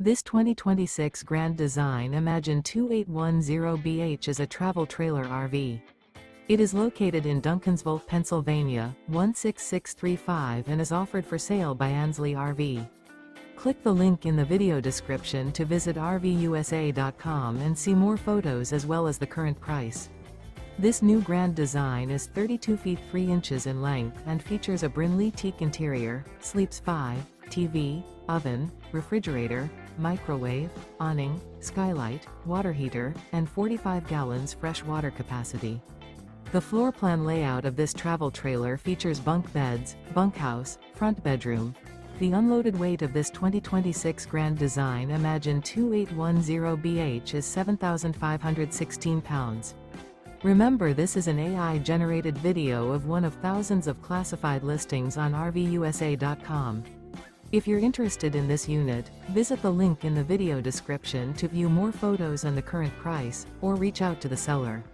This 2026 Grand Design Imagine 2810BH is a travel trailer RV. It is located in Duncansville, Pennsylvania, 16635 and is offered for sale by Ansley RV. Click the link in the video description to visit RVUSA.com and see more photos as well as the current price. This new Grand Design is 32 feet 3 inches in length and features a Brynlee Teak interior, sleeps 5, TV, oven, refrigerator, microwave, awning, skylight, water heater, and 45 gallons fresh water capacity. The floor plan layout of this travel trailer features bunk beds, bunkhouse, front bedroom. The unloaded weight of this 2026 Grand Design Imagine 2810BH is 7,516 pounds. Remember, this is an AI-generated video of one of thousands of classified listings on RVUSA.com. If you're interested in this unit, visit the link in the video description to view more photos and the current price, or reach out to the seller.